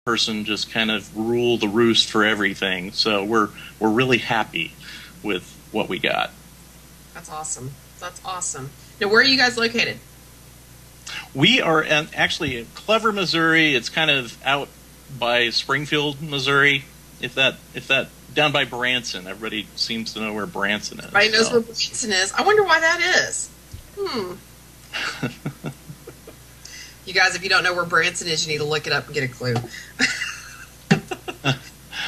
person just kind of rule the roost for everything. So we're really happy with what we got. That's awesome. That's awesome. Now, where are you guys located? We are actually in Clever, Missouri. It's kind of out by Springfield, Missouri. If that down by Branson. Everybody seems to know where Branson is. Everybody knows where Branson is. I wonder why that is. You guys, if you don't know where Branson is, you need to look it up and get a clue.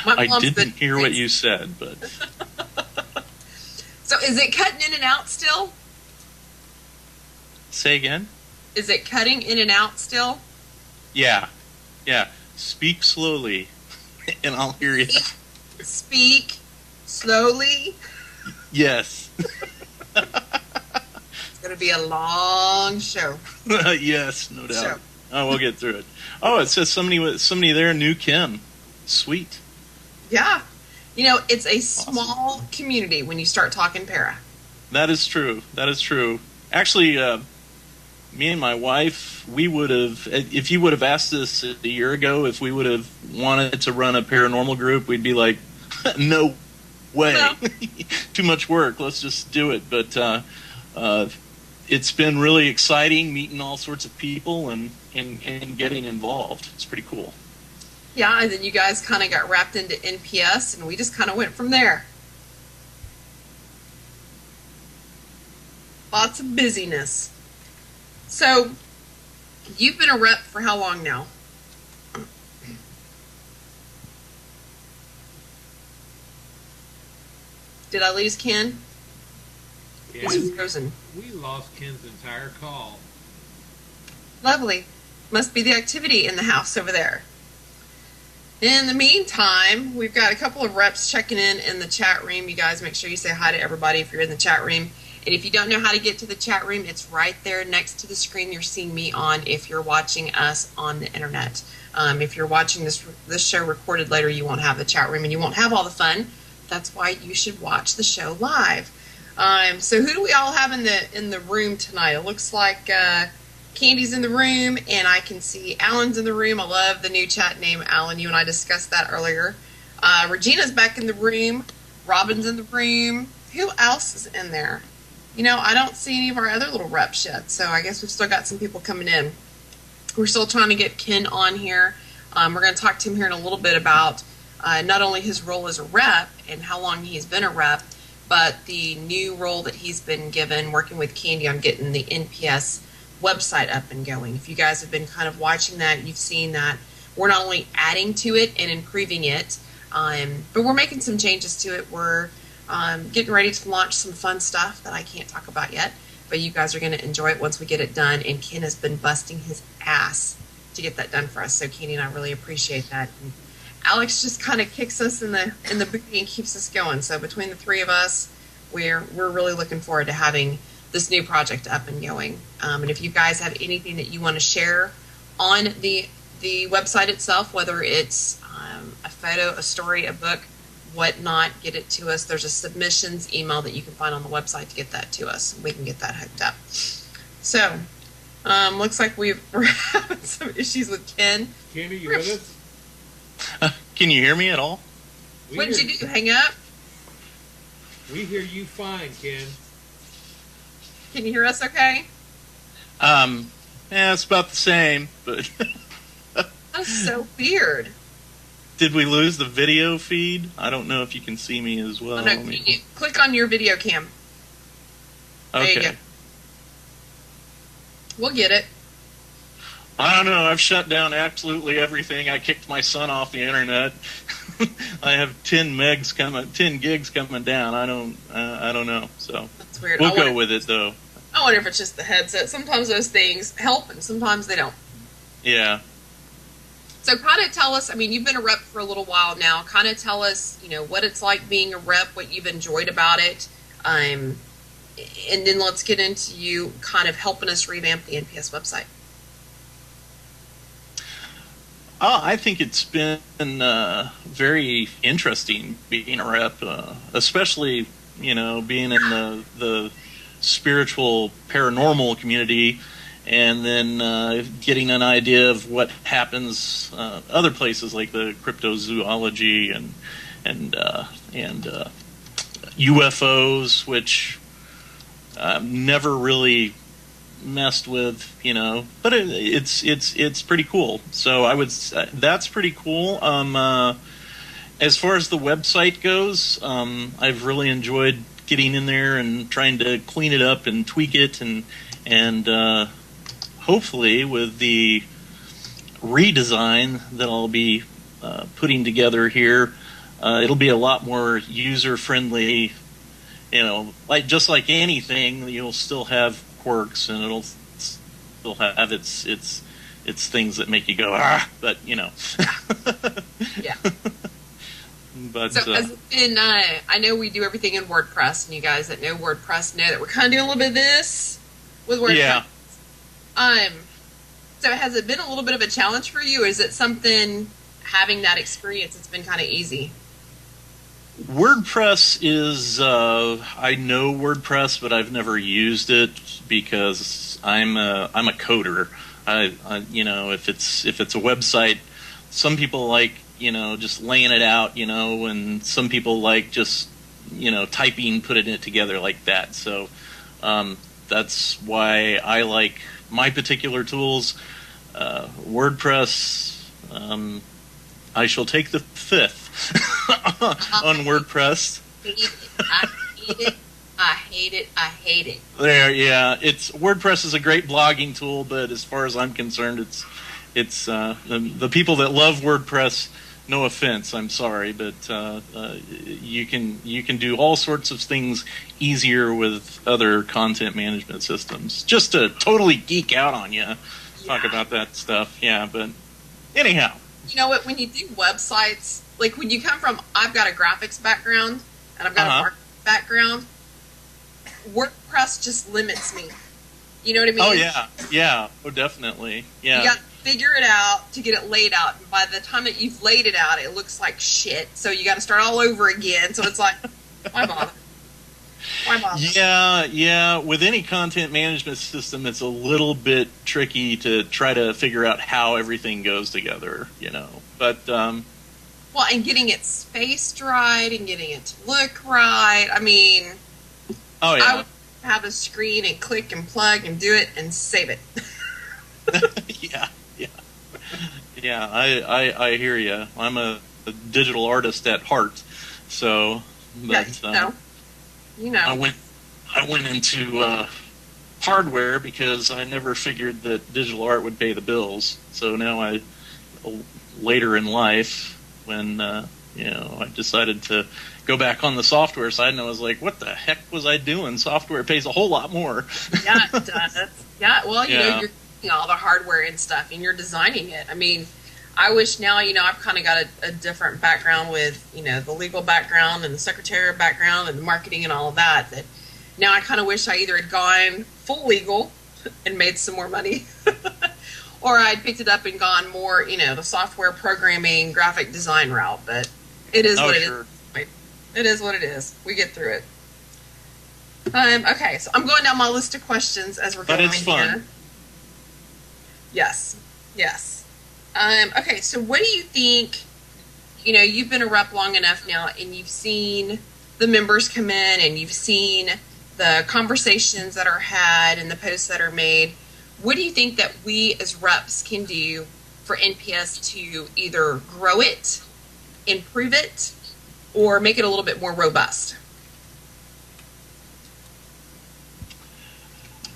I didn't hear what you said, but... So is it cutting in and out still? Say again? Is it cutting in and out still? Yeah. Speak slowly, and I'll hear you. Speak slowly? Yes. It's going to be a long show. Yes, no doubt. Oh, we'll get through it. Oh, it says somebody there knew Kim. Sweet. Yeah. You know, it's a small community when you start talking para. That is true. Actually, me and my wife, we would have, if you would have asked us a year ago if we would have wanted to run a paranormal group, we'd be like, no way. No. Too much work. Let's just do it. But it's been really exciting meeting all sorts of people and getting involved. It's pretty cool. Yeah, and then you guys kind of got wrapped into NPS, and we just kind of went from there. Lots of busyness. So, you've been a rep for how long now? Did I lose Ken? Yeah, He's frozen. We lost Ken's entire call. Lovely. Must be the activity in the house over there. In the meantime, we've got a couple of reps checking in the chat room. You guys make sure you say hi to everybody if you're in the chat room. And if you don't know how to get to the chat room, it's right there next to the screen you're seeing me on if you're watching us on the internet. If you're watching this show recorded later, you won't have the chat room and you won't have all the fun. That's why you should watch the show live. So who do we all have in the room tonight? It looks like Candy's in the room, and I can see Alan's in the room. I love the new chat name, Alan. You and I discussed that earlier. Regina's back in the room. Robin's in the room. Who else is in there? You know, I don't see any of our other little reps yet, so I guess we've still got some people coming in. We're still trying to get Ken on here. We're going to talk to him here in a little bit about not only his role as a rep and how long he's been a rep, but the new role that he's been given working with Candy on getting the NPS website up and going. If you guys have been kind of watching that, you've seen that we're not only adding to it and improving it, but we're making some changes to it. We're getting ready to launch some fun stuff that I can't talk about yet, but you guys are going to enjoy it once we get it done, and Ken has been busting his ass to get that done for us, so Candy and I really appreciate that. And Alex just kind of kicks us in the booty and keeps us going, so between the three of us, we're really looking forward to having this new project up and going. And if you guys have anything that you want to share on the website itself, whether it's a photo, a story, a book, whatnot, get it to us. There's a submissions email that you can find on the website to get that to us. We can get that hooked up. So, looks like we're having some issues with Ken. Ken, are you with us? Can you hear me at all? What did you do? Hang up? We hear you fine, Ken. Can you hear us okay? Yeah, it's about the same, but... That's so weird. Did we lose the video feed? I don't know if you can see me as well. Oh, no, click on your video cam. There okay. You go. We'll get it. I don't know. I've shut down absolutely everything. I kicked my son off the internet. I have 10 gigs coming down. I don't know. So that's weird. We'll go with it though. I wonder if it's just the headset. Sometimes those things help, and sometimes they don't. Yeah. So kind of tell us. I mean, you've been a rep for a little while now. Kind of tell us, what it's like being a rep, what you've enjoyed about it, and then let's get into you kind of helping us revamp the NPS website. Oh, I think it's been very interesting being a rep, especially being in the spiritual paranormal community and then getting an idea of what happens other places like the cryptozoology and UFOs, which never really messed with, but it's pretty cool. So I would that's pretty cool. As far as the website goes, I've really enjoyed getting in there and trying to clean it up and tweak it, and hopefully with the redesign that I'll be putting together here, it'll be a lot more user friendly. Just like anything, you'll still have quirks, and it'll still have its things that make you go but Yeah. But so I know we do everything in WordPress, and you guys that know WordPress know that we're kind of doing a little bit of this with WordPress. Yeah. So has it been a little bit of a challenge for you? Or is it something, having that experience, it's been kind of easy? WordPress is I know WordPress, but I've never used it because I'm a coder. I if it's a website, some people like just laying it out, and some people like just typing, putting it together like that. So that's why I like my particular tools. WordPress, I shall take the fifth on WordPress. I hate it. There, yeah. WordPress is a great blogging tool, but as far as I'm concerned, it's the people that love WordPress. No offense, I'm sorry, but you can do all sorts of things easier with other content management systems. Just to totally geek out on you, talk about that stuff. Yeah, but anyhow. You know what? When you do websites, like when you come from, I've got a graphics background and I've got a marketing background. WordPress just limits me. You know what I mean? Oh yeah. Oh, definitely. Yeah. You got to figure it out to get it laid out. And by the time that you've laid it out, it looks like shit. So you got to start all over again. So it's like, why bother? Yeah. With any content management system, it's a little bit tricky to try to figure out how everything goes together. But well, and getting it spaced right and getting it to look right. I mean, I would have a screen and click and plug and do it and save it. Yeah. I hear you. I'm a digital artist at heart, so. But, I went into hardware because I never figured that digital art would pay the bills. So now later in life, when I decided to go back on the software side, and I was like, what the heck was I doing? Software pays a whole lot more. Yeah, it does. Yeah, well, you're doing all the hardware and stuff, and you're designing it. I mean, I wish now, I've kind of got a different background with, the legal background and the secretarial background and the marketing and all of that now I kind of wish I either had gone full legal and made some more money or I'd picked it up and gone more, the software programming, graphic design route. But it is what it is. It is what it is. We get through it. Okay, so I'm going down my list of questions as we're going here. But it's fun. Yes. Okay, so what do you think, you've been a rep long enough now and you've seen the members come in and you've seen the conversations that are had and the posts that are made. What do you think that we as reps can do for NPS to either grow it, improve it, or make it a little bit more robust?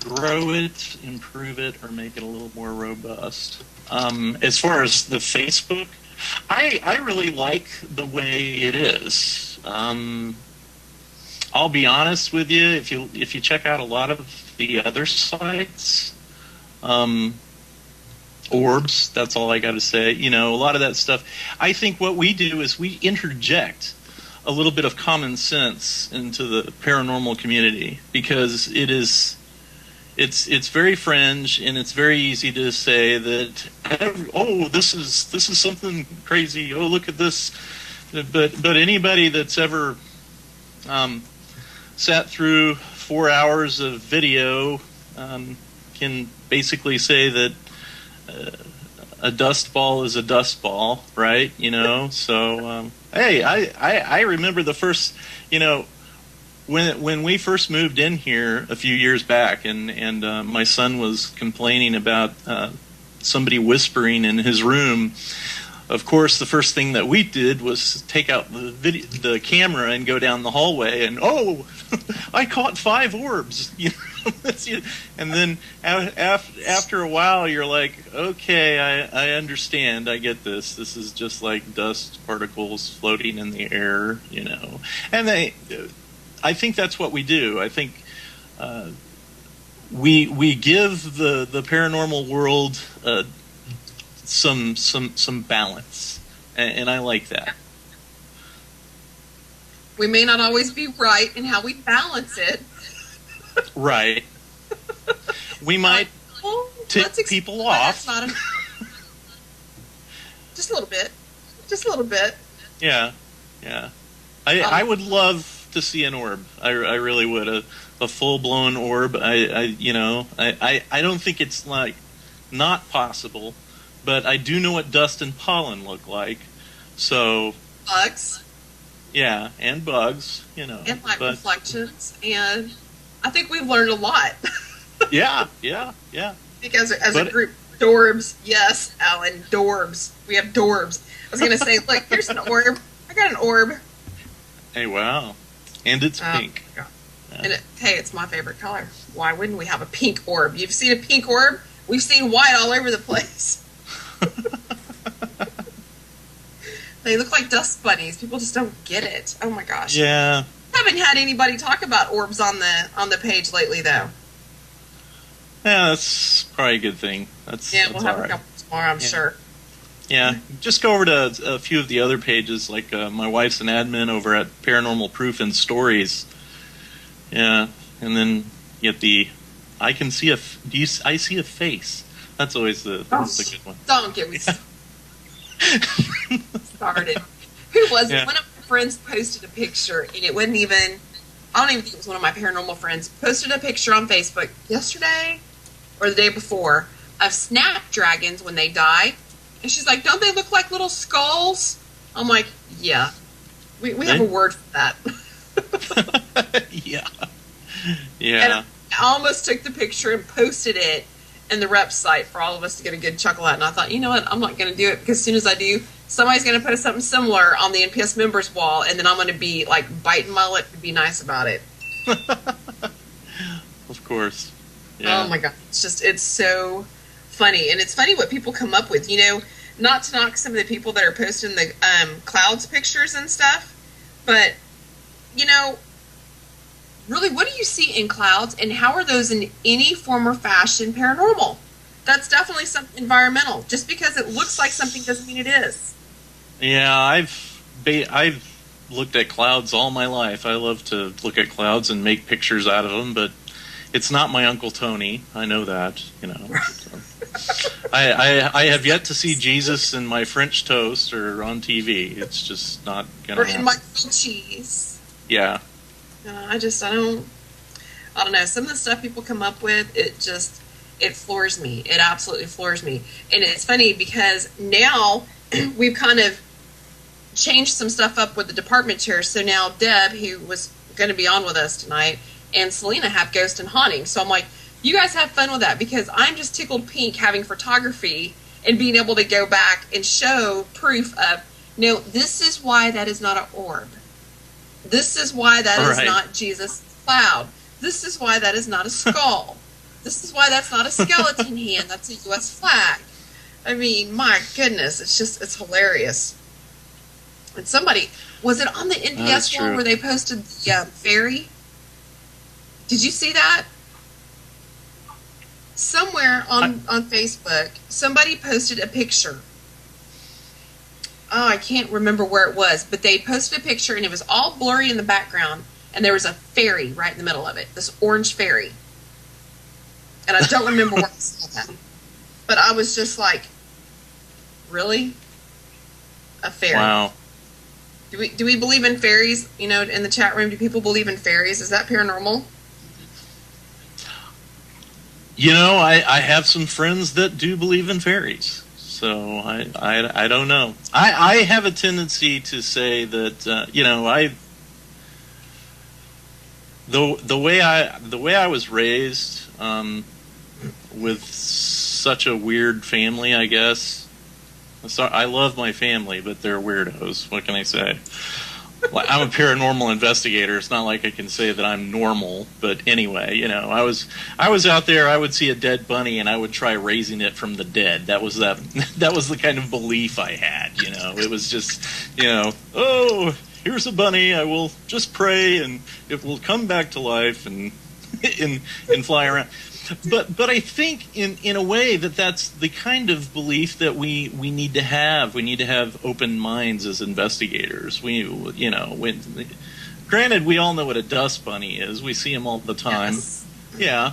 Grow it, improve it, or make it a little more robust. As far as the Facebook, I really like the way it is. I'll be honest with you, if you check out a lot of the other sites, Orbs, that's all I got to say. A lot of that stuff. I think what we do is we interject a little bit of common sense into the paranormal community because it's very fringe and it's very easy to say that this is something crazy. Oh, look at this. But anybody that's ever sat through 4 hours of video can basically say that a dust ball is a dust ball, right? So hey, I remember the first, when we first moved in here a few years back, and my son was complaining about somebody whispering in his room. Of course, the first thing that we did was take out the camera and go down the hallway, and I caught 5 orbs. And then after a while, you're like, okay, I understand. I get this. This is just like dust particles floating in the air, And I think that's what we do. I think we give the paranormal world some balance, and I like that. We may not always be right in how we balance it. Right. We might tip people off. Not just a little bit. Just a little bit. Yeah. I would love to see an orb. I really would. A full-blown orb. I don't think it's like not possible, but I do know what dust and pollen look like. So bugs. Yeah, and bugs, And light reflections, and I think we've learned a lot. Yeah. I think as a group, dorbs, yes, Alan, dorbs. We have dorbs. I was going to say, look, here's an orb. I got an orb. Hey, wow. And it's pink. Yeah. And it's my favorite color. Why wouldn't we have a pink orb? You've seen a pink orb? We've seen white all over the place. They look like dust bunnies. People just don't get it. Oh my gosh. Yeah. I haven't had anybody talk about orbs on the page lately, though. Yeah, that's probably a good thing. That's we'll have a couple tomorrow, I'm sure. Yeah, just go over to a few of the other pages. Like my wife's an admin over at Paranormal Proof and Stories. Yeah, and then get the I see a face. That's always the good one. Don't get me started. Who was it? One of my friends posted a picture, and it wasn't even, I don't even think it was one of my paranormal friends, posted a picture on Facebook yesterday or the day before of snapdragons when they die. And she's like, don't they look like little skulls? I'm like, yeah. We have a word for that. Yeah. And I almost took the picture and posted it in the rep site for all of us to get a good chuckle at. And I thought, you know what? I'm not going to do it because as soon as I do, somebody's going to post something similar on the NPS members wall, and then I'm going to be like biting my lip to be nice about it. Of course. Yeah. Oh my God. It's so funny. And it's funny what people come up with, not to knock some of the people that are posting the clouds pictures and stuff, but, really, what do you see in clouds, and how are those in any form or fashion paranormal? That's definitely something environmental. Just because it looks like something doesn't mean it is. Yeah, I've looked at clouds all my life. I love to look at clouds and make pictures out of them, but it's not my Uncle Tony. I know that, I have yet to see Jesus in my French toast or on TV. It's just not going to happen. Or in my grilled cheese. Yeah. I don't know. Some of the stuff people come up with, it floors me. It absolutely floors me. And it's funny because now we've kind of changed some stuff up with the department chairs. So now Deb, who was going to be on with us tonight, and Selena have ghost and haunting. So I'm like, you guys have fun with that because I'm just tickled pink having photography and being able to go back and show proof of, this is why that is not an orb. This is why that is not Jesus' cloud. This is why that is not a skull. This is why that's not a skeleton hand. That's a U.S. flag. I mean, my goodness, it's hilarious. And somebody, was it on the NPS wall where they posted the fairy? Did you see that? Somewhere on Facebook, somebody posted a picture. Oh, I can't remember where it was, but they posted a picture and it was all blurry in the background, and there was a fairy right in the middle of it, this orange fairy. And I don't remember where I saw that. But I was just like, really? A fairy? Wow. Do we believe in fairies? In the chat room, do people believe in fairies? Is that paranormal? I have some friends that do believe in fairies. So I don't know. I have a tendency to say that the way I was raised with such a weird family, I guess. So I love my family, but they're weirdos. What can I say? I'm a paranormal investigator. It's not like I can say that I'm normal, but anyway, I was out there. I would see a dead bunny, and I would try raising it from the dead. That was the kind of belief I had. It was just, oh, here's a bunny. I will just pray, and it will come back to life and fly around. But I think in a way that's the kind of belief that we need to have. We need to have open minds as investigators. Granted, we all know what a dust bunny is. We see them all the time. Yes. Yeah.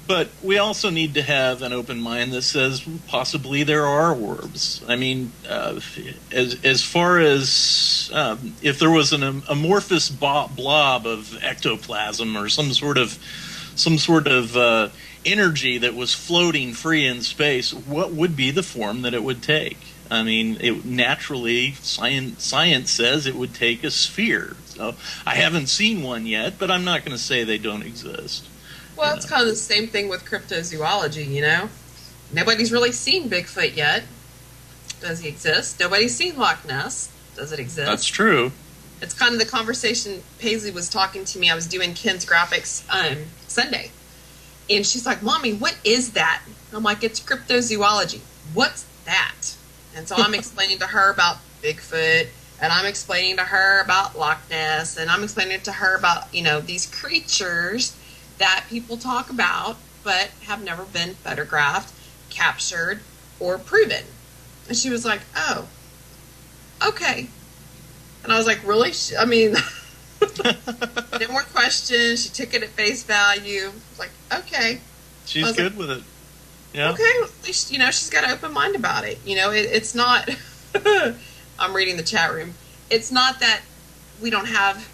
But we also need to have an open mind that says possibly there are orbs. I mean, as far as if there was an amorphous blob of ectoplasm or some sort of energy that was floating free in space, what would be the form that it would take? I mean, naturally, science says it would take a sphere. So I haven't seen one yet, but I'm not going to say they don't exist. Well, it's kind of the same thing with cryptozoology, Nobody's really seen Bigfoot yet. Does he exist? Nobody's seen Loch Ness. Does it exist? That's true. It's kind of the conversation Paisley was talking to me. I was doing Ken's graphics Sunday. And she's like, Mommy, what is that? I'm like, it's cryptozoology. What's that? And so I'm explaining to her about Bigfoot, and I'm explaining to her about Loch Ness, and I'm explaining to her about, these creatures that people talk about but have never been photographed, captured, or proven. And she was like, oh, okay. And I was like, really? No more questions. She took it at face value. I was like, okay. She's good with it. Yeah. Okay, at least, she's got an open mind about it. It's not, I'm reading the chat room. It's not that we don't have,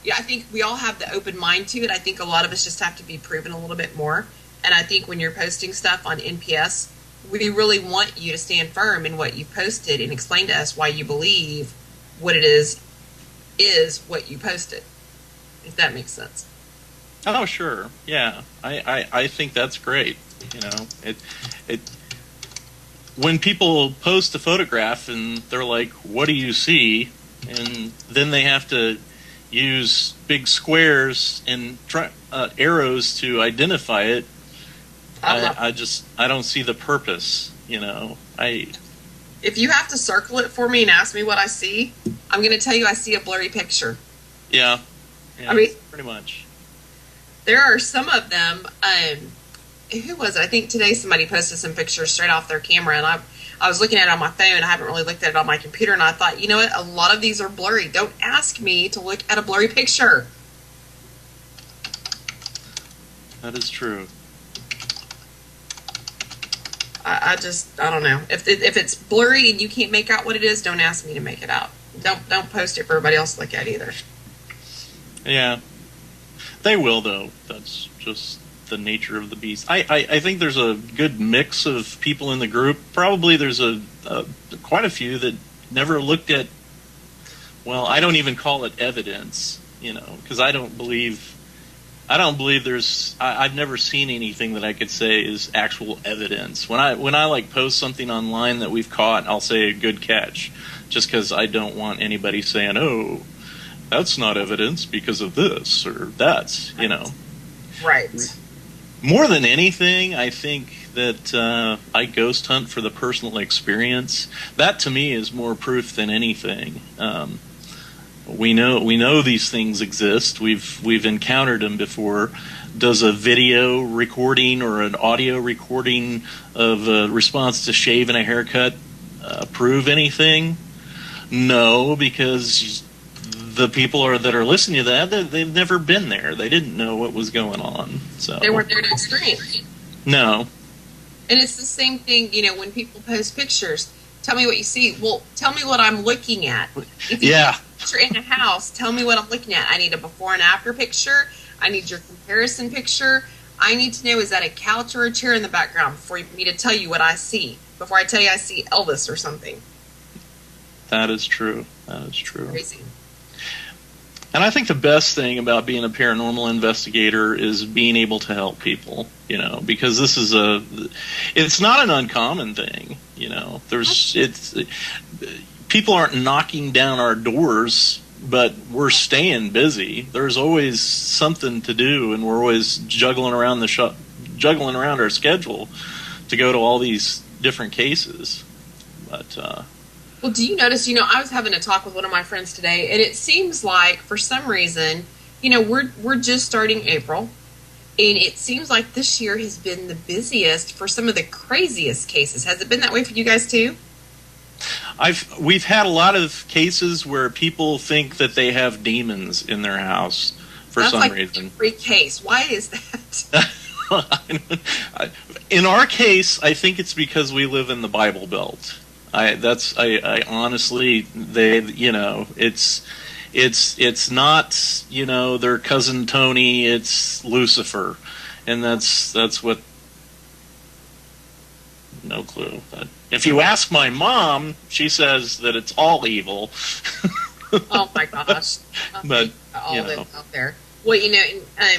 I think we all have the open mind to it. I think a lot of us just have to be proven a little bit more. And I think when you're posting stuff on NPS, we really want you to stand firm in what you posted and explain to us why you believe what it is what you posted, if that makes sense. Oh, sure. Yeah. I think that's great. It when people post a photograph and they're like, what do you see? And then they have to use big squares and arrows to identify it. I don't see the purpose, If you have to circle it for me and ask me what I see, I'm going to tell you I see a blurry picture. Yeah. I mean, pretty much. There are some of them. Who was it? I think today somebody posted some pictures straight off their camera, and I was looking at it on my phone. I haven't really looked at it on my computer, and I thought, you know what? A lot of these are blurry. Don't ask me to look at a blurry picture. That is true. I don't know. If it's blurry and you can't make out what it is, don't ask me to make it out. Don't post it for everybody else to look at either. Yeah. They will, though. That's just the nature of the beast. I think there's a good mix of people in the group. Probably there's quite a few that never looked at, well, I don't even call it evidence, because I don't believe I've never seen anything that I could say is actual evidence. When I like post something online that we've caught, I'll say a good catch, just because I don't want anybody saying, oh, that's not evidence because of this or that's, Right. More than anything, I think that I ghost hunt for the personal experience. That to me is more proof than anything. We know these things exist. We've encountered them before. Does a video recording or an audio recording of a response to shave and a haircut prove anything? No, because the people that are listening to that, they've never been there. They didn't know what was going on. So They weren't there to experience. No. And it's the same thing, when people post pictures. Tell me what you see. Well, tell me what I'm looking at. If you Yeah. picture in a house, tell me what I'm looking at. I need a before and after picture. I need your comparison picture. I need to know, is that a couch or a chair in the background for me to tell you what I see? Before I tell you I see Elvis or something. That is true. That is true. Crazy. And I think the best thing about being a paranormal investigator is being able to help people, you know, because this is it's not an uncommon thing, you know. People aren't knocking down our doors, but we're staying busy. There's always something to do, and we're always juggling around our schedule to go to all these different cases. But well, do you notice, I was having a talk with one of my friends today, and it seems like for some reason, we're just starting April, and it seems like this year has been the busiest for some of the craziest cases. Has it been that way for you guys too? We've had a lot of cases where people think that they have demons in their house for some reason. Every case. Why is that? In our case, I think it's because we live in the Bible Belt. I honestly, it's not, their cousin Tony, it's Lucifer. And that's what, no clue. But if you ask my mom, she says that it's all evil. Oh my gosh. But, out there. Well,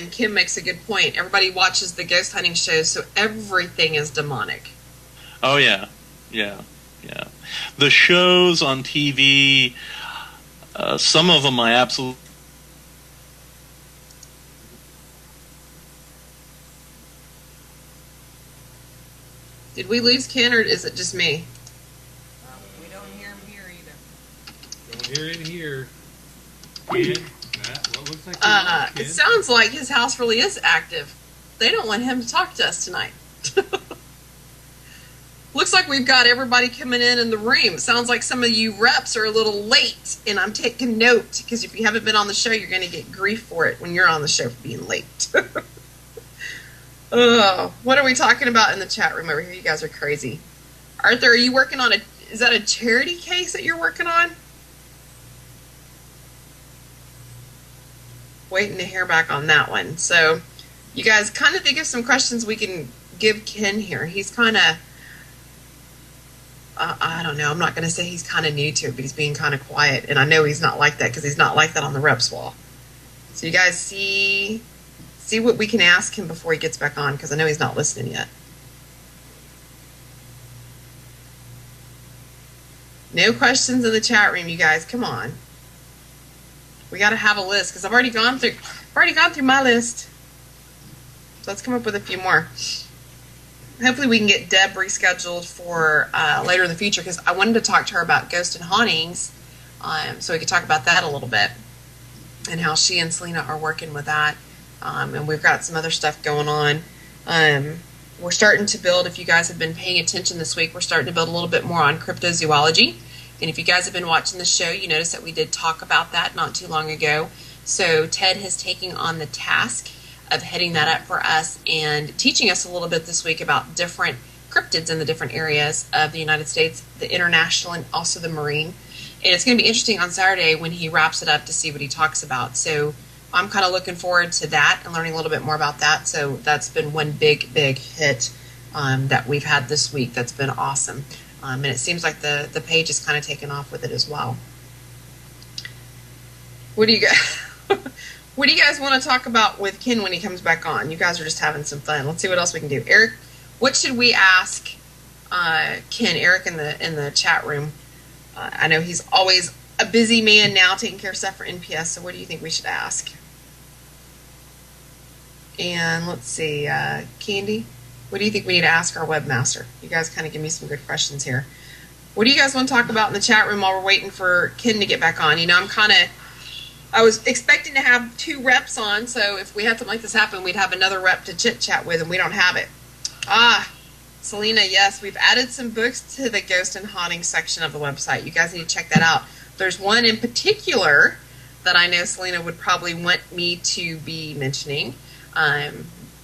Kim makes a good point. Everybody watches the ghost hunting shows, so everything is demonic. Oh, yeah. Yeah. Yeah. The shows on TV, some of them I absolutely... Did we lose Ken, or is it just me? We don't hear him here either. Don't hear it here. Ken, what looks like Ken? It sounds like his house really is active. They don't want him to talk to us tonight. Looks like we've got everybody coming in the room. It sounds like some of you reps are a little late, and I'm taking note, because if you haven't been on the show, you're going to get grief for it when you're on the show for being late. Oh, what are we talking about in the chat room over here? You guys are crazy. Arthur, are you working on is that a charity case that you're working on? Waiting to hear back on that one. So, you guys kind of think of some questions we can give Ken here. He's kind of... I don't know. I'm not going to say he's kind of new to it, but he's being kind of quiet. And I know he's not like that because he's not like that on the reps wall. So you guys see what we can ask him before he gets back on, because I know he's not listening yet. No questions in the chat room, you guys. Come on. We got to have a list, because I've already gone through my list. So let's come up with a few more. Hopefully we can get Deb rescheduled for later in the future, because I wanted to talk to her about ghosts and hauntings, so we could talk about that a little bit and how she and Selena are working with that. And we've got some other stuff going on. We're starting to build, if you guys have been paying attention this week, we're starting to build a little bit more on cryptozoology. And if you guys have been watching the show, you notice that we did talk about that not too long ago. So Ted has taken on the task of heading that up for us and teaching us a little bit this week about different cryptids in the different areas of the United States, the international and also the marine. And it's going to be interesting on Saturday when he wraps it up to see what he talks about. So I'm kind of looking forward to that and learning a little bit more about that. So that's been one big hit that we've had this week. That's been awesome. And it seems like the page is kind of taken off with it as well. What do you guys... What do you guys want to talk about with Ken when he comes back on? You guys are just having some fun. Let's see what else we can do. Eric, what should we ask Ken? Eric in the chat room. I know he's always a busy man now taking care of stuff for NPS, so what do you think we should ask? And let's see, Candy, what do you think we need to ask our webmaster? You guys kind of give me some good questions here. What do you guys want to talk about in the chat room while we're waiting for Ken to get back on? I was expecting to have 2 reps on, so if we had something like this happen, we'd have another rep to chit-chat with, and we don't have it. Selena, yes, we've added some books to the ghost and haunting section of the website. You guys need to check that out. There's one in particular that I know Selena would probably want me to be mentioning.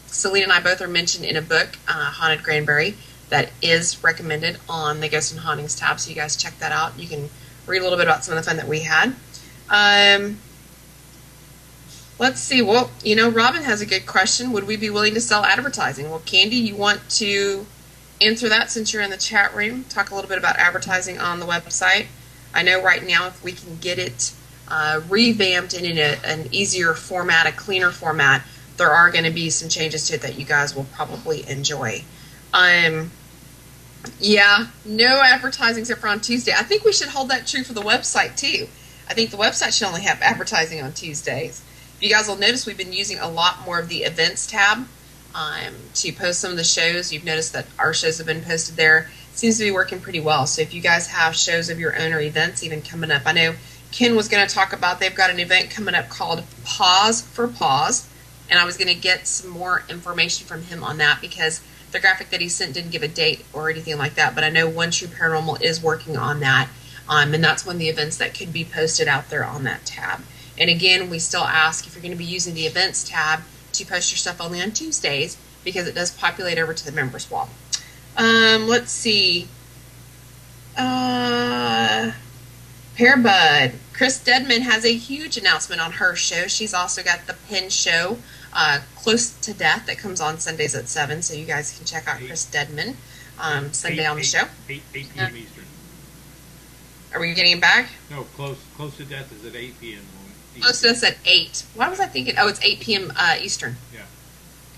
Selena and I both are mentioned in a book, Haunted Granbury, that is recommended on the Ghost and Hauntings tab, so you guys check that out. You can read a little bit about some of the fun that we had. Let's see. Well, Robin has a good question. Would we be willing to sell advertising? Well, Candy, you want to answer that since you're in the chat room? Talk a little bit about advertising on the website. I know right now if we can get it revamped and in an easier format, a cleaner format, there are going to be some changes to it that you guys will probably enjoy. Yeah, no advertising except for on Tuesday. I think we should hold that true for the website too. I think the website should only have advertising on Tuesdays. You guys will notice we've been using a lot more of the events tab to post some of the shows. You've noticed that our shows have been posted there. It seems to be working pretty well. So if you guys have shows of your own or events even coming up, I know Ken was going to talk about, they've got an event coming up called Pause for Pause, and I was going to get some more information from him on that because the graphic that he sent didn't give a date or anything like that, but I know One True Paranormal is working on that, and that's one of the events that could be posted out there on that tab. And again, we still ask if you're going to be using the events tab to post your stuff only on Tuesdays because it does populate over to the members wall. Let's see. Pearbud. Chris Dedman has a huge announcement on her show. She's also got the Pin show, Close to Death, that comes on Sundays at 7, so you guys can check out Chris Dedman Sunday on the show. 8 p.m. Eastern. Are we getting it back? No, Close to Death is at 8 p.m. Close to Death at 8. Why was I thinking? Oh, it's 8 p.m. Eastern. Yeah.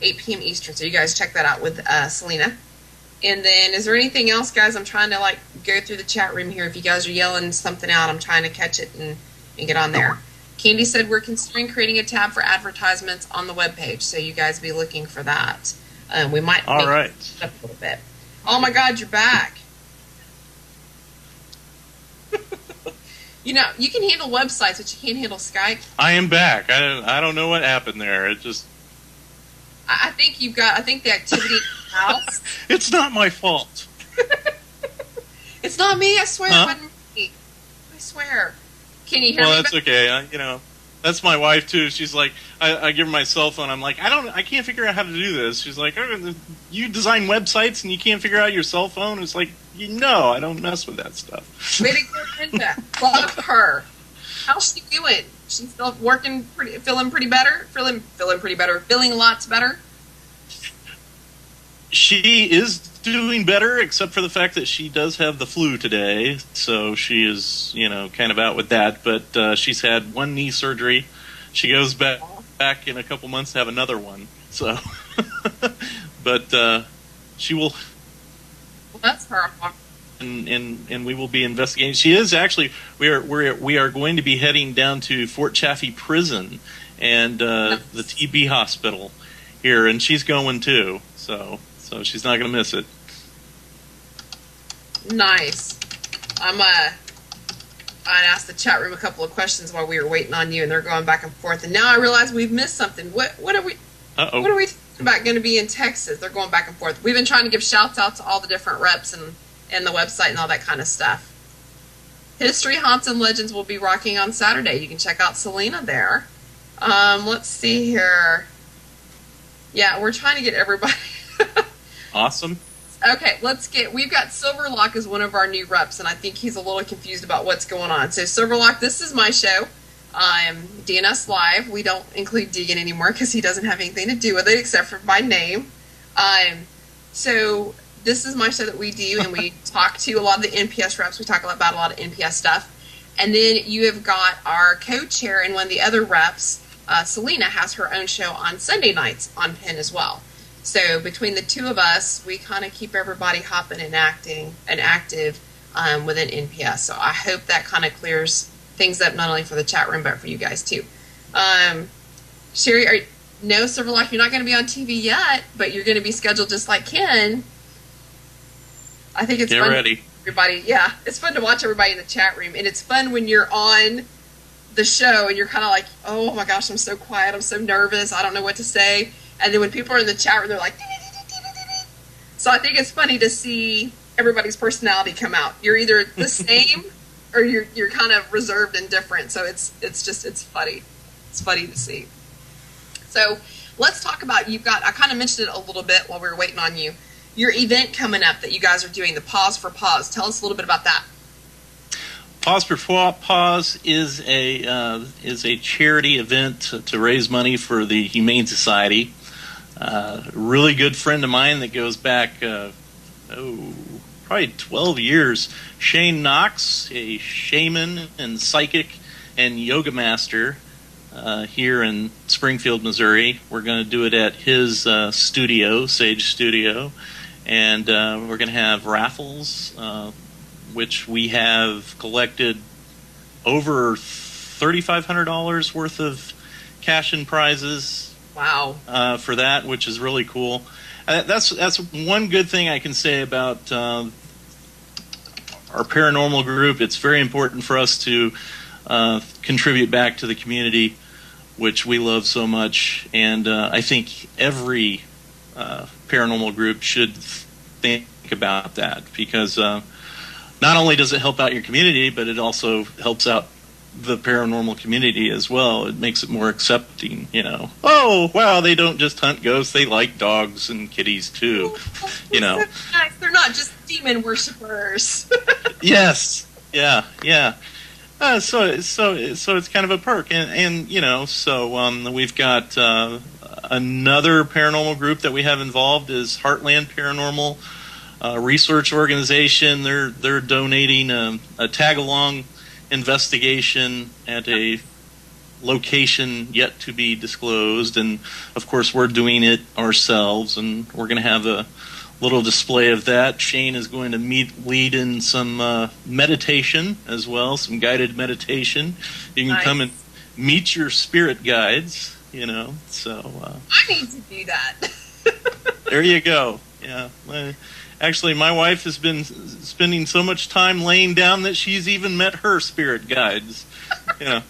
8 p.m. Eastern, so you guys check that out with Selena. And then, is there anything else, guys? I'm trying to go through the chat room here. If you guys are yelling something out, I'm trying to catch it and get on there. Candy said we're considering creating a tab for advertisements on the webpage, so you guys be looking for that. We might All right. it up a little bit. Oh my God, you're back. You can handle websites, but you can't handle Skype. I am back. I don't know what happened there. It just. I think the activity in the house. It's not my fault. It's not me, I swear. Huh? It wasn't me. I swear. Can you hear me? Well, that's okay. That's my wife too. She's like, I give her my cell phone. I'm like, I can't figure out how to do this. She's like, oh, you design websites and you can't figure out your cell phone? It's like, I don't mess with that stuff. Way to go, Brenda. Love her. How's she doing? She's still feeling pretty better? Feeling pretty better. Feeling lots better? She is doing better, except for the fact that she does have the flu today. So she is, kind of out with that. But she's had one knee surgery. She goes back in a couple months to have another one. So, but she will. Well, that's her. And we will be investigating. She is actually. We are going to be heading down to Fort Chaffee Prison and the TB hospital here, and she's going too. So she's not going to miss it. Nice. I asked the chat room a couple of questions while we were waiting on you, and they're going back and forth. And now I realize we've missed something. What are we? Uh-oh. What are we talking about? Going to be in Texas? They're going back and forth. We've been trying to give shouts out to all the different reps and the website and all that kind of stuff. History, Haunts, and Legends will be rocking on Saturday. You can check out Selena there. Let's see here. Yeah, we're trying to get everybody. Awesome. Okay, we've got Silverlock as one of our new reps, and I think he's a little confused about what's going on. So Silverlock, this is my show. DNS Live. We don't include Deegan anymore because he doesn't have anything to do with it except for my name. So this is my show that we do, and we talk to a lot of the NPS reps. We talk about a lot of NPS stuff. And then you have got our co-chair and one of the other reps, Selena, has her own show on Sunday nights on PIN as well. So between the two of us, we kind of keep everybody hopping and active within NPS. So I hope that kind of clears things up, not only for the chat room, but for you guys too. Sherry, no, Silverlock, you're not going to be on TV yet, but you're going to be scheduled just like Ken. I think it's fun. Get ready. Everybody, yeah, it's fun to watch everybody in the chat room, and it's fun when you're on the show and you're kind of like, oh my gosh, I'm so quiet, I'm so nervous, I don't know what to say. And then when people are in the chat room, they're like, so I think it's funny to see everybody's personality come out. You're either the same or you're kind of reserved and different. So it's funny. It's funny to see. So let's talk about, I kind of mentioned it a little bit while we were waiting on you. Your event coming up that you guys are doing, the Pause for Pause. Tell us a little bit about that. Pause for Pause is a charity event to raise money for the Humane Society. Really good friend of mine that goes back, probably 12 years. Shane Knox, a shaman and psychic and yoga master here in Springfield, Missouri. We're going to do it at his studio, Sage Studio, and we're going to have raffles, which we have collected over $3,500 worth of cash and prizes. Wow. For that, which is really cool. That's one good thing I can say about our paranormal group. It's very important for us to contribute back to the community, which we love so much. And I think every paranormal group should think about that, because not only does it help out your community, but it also helps out the paranormal community as well. It makes it more accepting, you know. Oh, wow, they don't just hunt ghosts, they like dogs and kitties too, you know. Nice. They're not just demon worshippers. Yes, yeah. So it's kind of a perk, and you know, so we've got another paranormal group that we have involved is Heartland Paranormal Research Organization. They're donating a tag-along investigation at a location yet to be disclosed, and of course we're doing it ourselves, and we're going to have a little display of that. Shane is going to lead in some meditation as well, some guided meditation. You can come and meet your spirit guides, you know. So I need to do that. there you go. Yeah. Actually, my wife has been spending so much time laying down that she's even met her spirit guides. You know.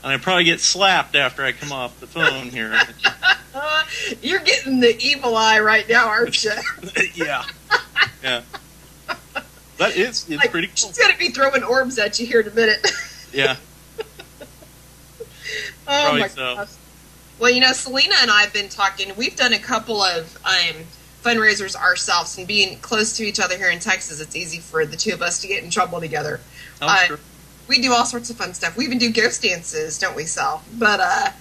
And I probably get slapped after I come off the phone here. You're getting the evil eye right now, aren't you? Yeah. But it's like, pretty cool. She's going to be throwing orbs at you here in a minute. Yeah. Oh, probably my gosh. Well, you know, Selena and I have been talking. We've done a couple of fundraisers ourselves, and being close to each other here in Texas, it's easy for the two of us to get in trouble together. Sure. We do all sorts of fun stuff. We even do ghost dances, don't we, Sal? But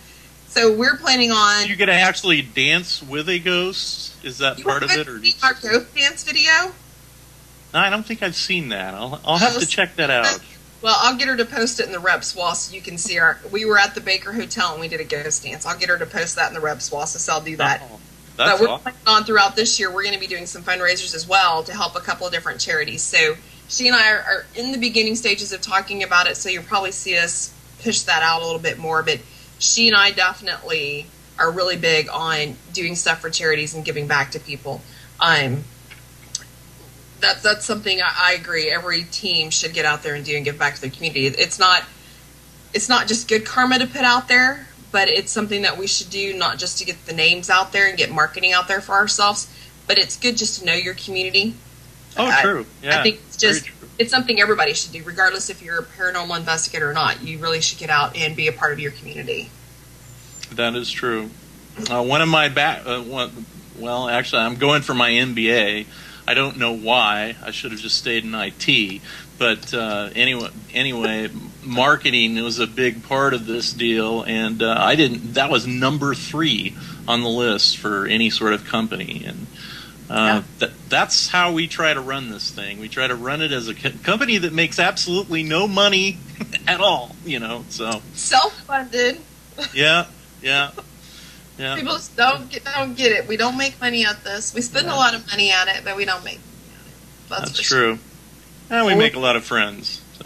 so we're planning on. You get to actually dance with a ghost? Is that part of it, or our ghost dance video? No, I don't think I've seen that. I'll have to check that out. Well, I'll get her to post it in the reps wall so you can see we were at the Baker Hotel and we did a ghost dance. I'll get her to post that in the reps wall, so I'll do that. Oh, but we're planning on throughout this year, we're going to be doing some fundraisers as well to help a couple of different charities. So she and I are in the beginning stages of talking about it, so you'll probably see us push that out a little bit more. But she and I definitely are really big on doing stuff for charities and giving back to people. That's something I agree. Every team should get out there and do and give back to their community. It's not just good karma to put out there, but it's something that we should do, not just to get the names out there and get marketing out there for ourselves, but it's good just to know your community. Oh, true. Yeah, I think it's something everybody should do, regardless if you're a paranormal investigator or not. You really should get out and be a part of your community. That is true. One of my well, actually, I'm going for my MBA. I don't know why. I should have just stayed in IT. But anyway, marketing was a big part of this deal, and that was number 3 on the list for any sort of company. And that's how we try to run this thing. We try to run it as a company that makes absolutely no money at all, you know. So self-funded. Yeah. People just don't get it. We don't make money at this. We spend a lot of money at it, but we don't make money at it. That's true. And we make a lot of friends. So.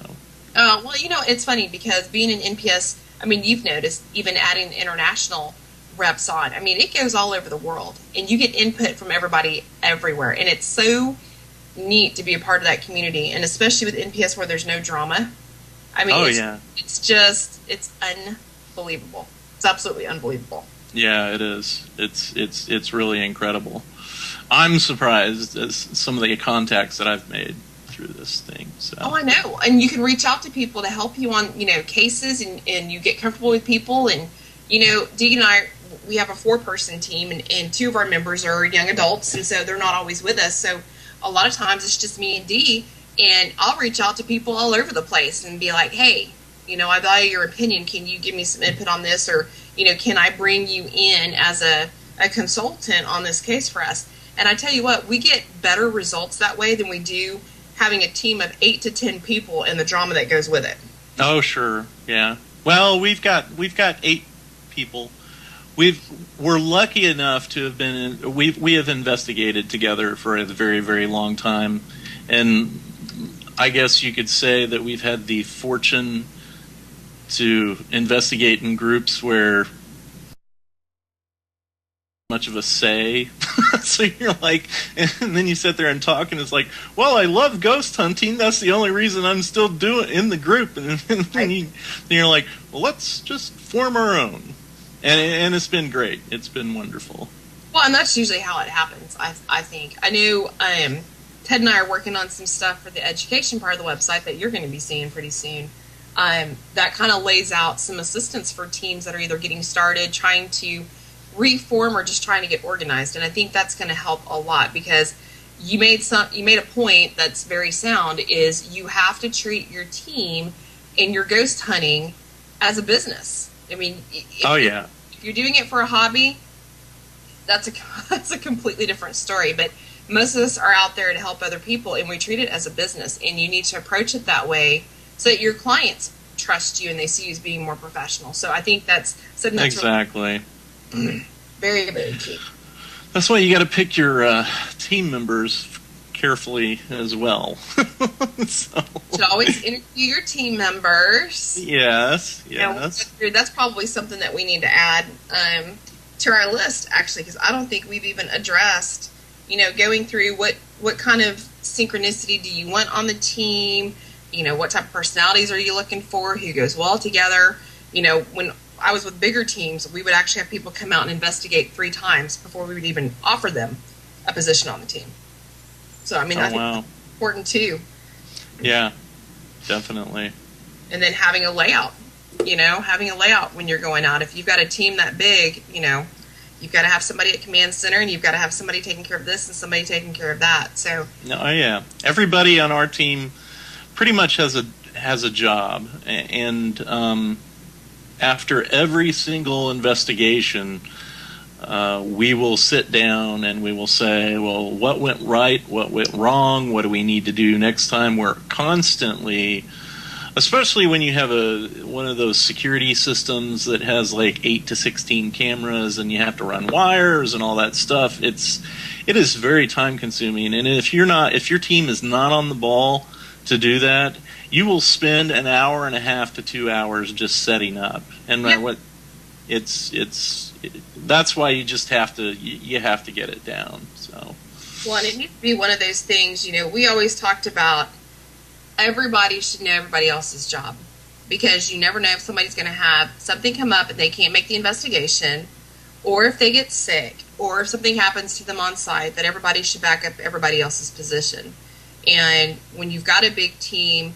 Well, you know, it's funny because being an NPS, I mean, you've noticed even adding international reps on. I mean, it goes all over the world, and you get input from everybody everywhere, and it's so neat to be a part of that community, and especially with NPS where there's no drama. I mean, it's unbelievable. It's absolutely unbelievable. Yeah, it is. It's really incredible. I'm surprised at some of the contacts that I've made through this thing. So. Oh, I know. And you can reach out to people to help you on, cases, and you get comfortable with people. And, Dee and I, we have a 4-person team, and 2 of our members are young adults, and so they're not always with us. So a lot of times it's just me and Dee, And I'll reach out to people all over the place and be like, hey, I value your opinion. Can you give me some input on this? Or, can I bring you in as a consultant on this case for us? And I tell you what, we get better results that way than we do having a team of 8 to 10 people and the drama that goes with it. Oh, sure. Yeah. Well, we've got 8 people. We're lucky enough to have been we have investigated together for a very, very long time, and I guess you could say that we've had the fortune to investigate in groups where much of a say. So you're like, and then you sit there and talk, and it's like, well, I love ghost hunting. That's the only reason I'm still doing in the group. And then you're like, well, let's just form our own. And it's been great. It's been wonderful. Well, and that's usually how it happens, I think. I knew Ted and I are working on some stuff for the education part of the website that you're going to be seeing pretty soon. That kind of lays out some assistance for teams that are either getting started, trying to reform, or just trying to get organized. And I think that's going to help a lot, because you made a point that's very sound, is you have to treat your team in your ghost hunting as a business. I mean, if you're doing it for a hobby, that's a completely different story. But most of us are out there to help other people, and we treat it as a business, and you need to approach it that way so that your clients trust you and they see you as being more professional. So I think that's something that's exactly really very, very key. That's why you got to pick your team members carefully as well. So. Should always interview your team members. Yes. That's probably something that we need to add to our list, actually, because I don't think we've even addressed, going through what kind of synchronicity do you want on the team, what type of personalities are you looking for, who goes well together. When I was with bigger teams, we would actually have people come out and investigate 3 times before we would even offer them a position on the team. So, I think that's important too. Yeah, definitely. And then having a layout, when you're going out. If you've got a team that big, you've got to have somebody at command center, and you've got to have somebody taking care of this and somebody taking care of that. So, everybody on our team pretty much has a job, and after every single investigation, we will sit down and we will say, well, what went right, what went wrong, what do we need to do next time? We're constantly, especially when you have one of those security systems that has like 8 to 16 cameras and you have to run wires and all that stuff, it is very time consuming. And if your team is not on the ball to do that, you will spend an hour and a half to 2 hours just setting up. And that's why you just have to get it down. So, well, and it needs to be one of those things. We always talked about everybody should know everybody else's job, because you never know if somebody's going to have something come up and they can't make the investigation, or if they get sick, or if something happens to them on site, that everybody should back up everybody else's position. And when you've got a big team,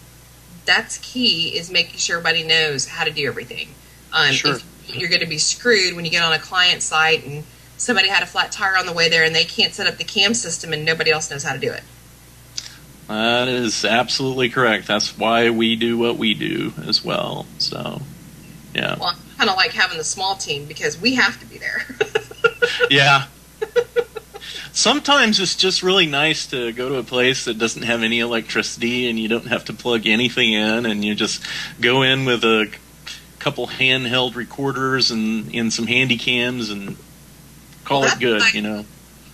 that's key, is making sure everybody knows how to do everything. Sure. If you're going to be screwed when you get on a client site and somebody had a flat tire on the way there and they can't set up the cam system and nobody else knows how to do it. That is absolutely correct. That's why we do what we do as well. So, yeah. Well, I kind of like having the small team, because we have to be there. Yeah. Sometimes it's just really nice to go to a place that doesn't have any electricity and you don't have to plug anything in, and you just go in with a couple handheld recorders and some handy cams and call it good,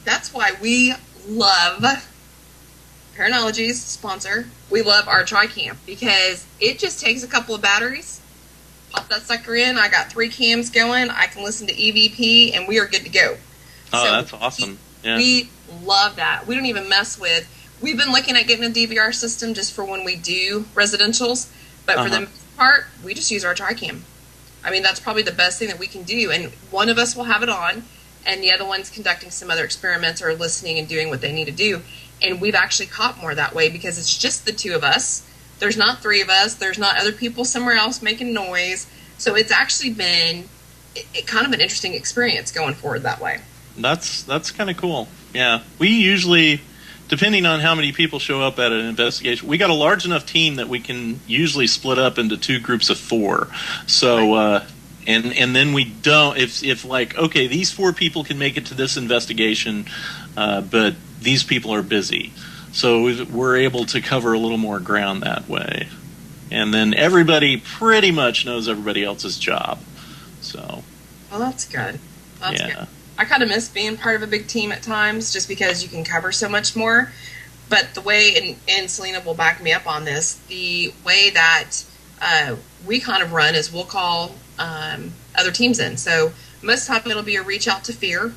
That's why we love Paranology's sponsor. We love our TriCam, because it just takes a couple of batteries, pop that sucker in, I got 3 cams going, I can listen to EVP, and we are good to go. Oh, so that's awesome. Yeah. We love that. We don't even mess with. We've been looking at getting a DVR system just for when we do residentials, but for the most part, we just use our TriCam. That's probably the best thing that we can do, and one of us will have it on, and the other one's conducting some other experiments or listening and doing what they need to do. And we've actually caught more that way, because it's just the 2 of us. There's not 3 of us. There's not other people somewhere else making noise. So it's actually been kind of an interesting experience going forward that way. That's kind of cool. Yeah, we usually depending on how many people show up at an investigation, we got a large enough team that we can usually split up into 2 groups of 4. So, and then we don't, if like, okay, these 4 people can make it to this investigation, but these people are busy. So we're able to cover a little more ground that way. And then everybody pretty much knows everybody else's job. So. Well, that's good. That's Yeah. good. I kind of miss being part of a big team at times just because you can cover so much more. But the way, and Selena will back me up on this, the way that we kind of run is we'll call other teams in. So most of the time it'll be a reach out to Fear.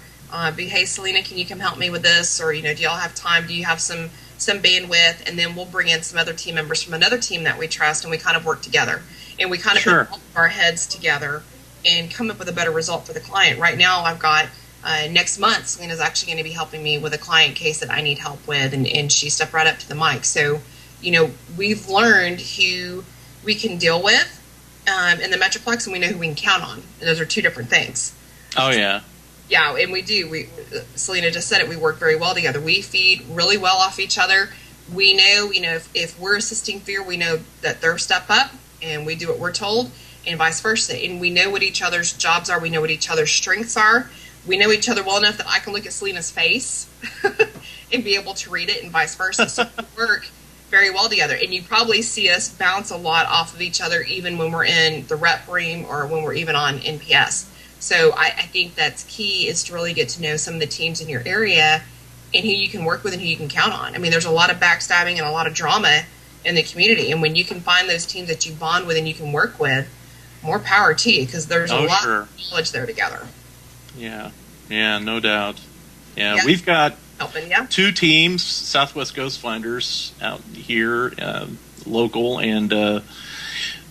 Be, hey, Selena, can you come help me with this? Or, do y'all have time? Do you have some bandwidth? And then we'll bring in some other team members from another team that we trust, and we kind of work together. And we kind of Sure. put all of our heads together and come up with a better result for the client. Right now I've got next month, Selena's actually going to be helping me with a client case that I need help with, and she stepped right up to the mic. So, we've learned who we can deal with in the Metroplex, and we know who we can count on. And those are 2 different things. Oh, yeah. Yeah, and we do. Selena just said it. We work very well together. We feed really well off each other. We know, if we're assisting Fear, we know that they're step up, and we do what we're told, and vice versa. And we know what each other's jobs are. We know what each other's strengths are. We know each other well enough that I can look at Selena's face and be able to read it, and vice versa. So we work very well together. And you probably see us bounce a lot off of each other, even when we're in the rep room or when we're even on NPS. So I think that's key, is to really get to know some of the teams in your area and who you can work with and who you can count on. I mean, there's a lot of backstabbing and a lot of drama in the community. And when you can find those teams that you bond with and you can work with, more power to you, because there's a lot of knowledge there together. Yeah, no doubt. Yeah, Yeah. we've got Helping, yeah. 2 teams, Southwest Ghost Finders out here, local, and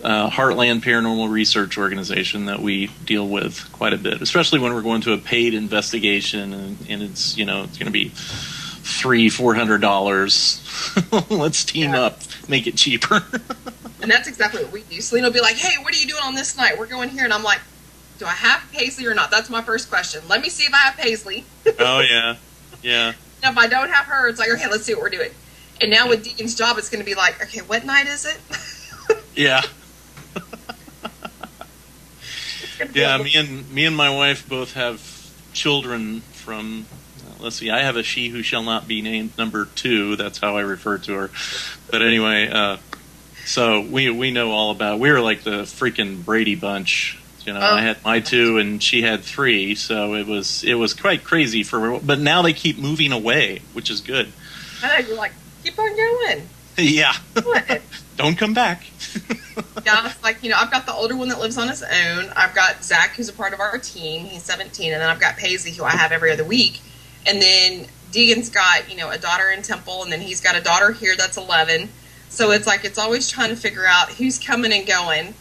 Heartland Paranormal Research Organization that we deal with quite a bit, especially when we're going to a paid investigation, and it's, it's going to be $300-400. Let's team up, make it cheaper. And that's exactly what we do. Selena will be like, hey, what are you doing on this night? We're going here. And I'm like, do I have Paisley or not? That's my first question. Let me see if I have Paisley. Oh, yeah. Yeah. And if I don't have her, it's like, okay, let's see what we're doing. And now with Deacon's job, it's going to be like, okay, what night is it? Yeah. Yeah, me and my wife both have children from, let's see, I have a she who shall not be named number 2. That's how I refer to her. But anyway, so we know all about, we were like the freaking Brady Bunch. I had my 2 and she had 3, so it was quite crazy for her. But now they keep moving away, which is good. I know, you're like, keep on going. Yeah. What? Don't come back. Yeah, it's like, I've got the older one that lives on his own. I've got Zach, who's a part of our team. He's 17. And then I've got Paisley, who I have every other week. And then Deegan's got, a daughter in Temple, and then he's got a daughter here that's 11. So it's like, it's always trying to figure out who's coming and going.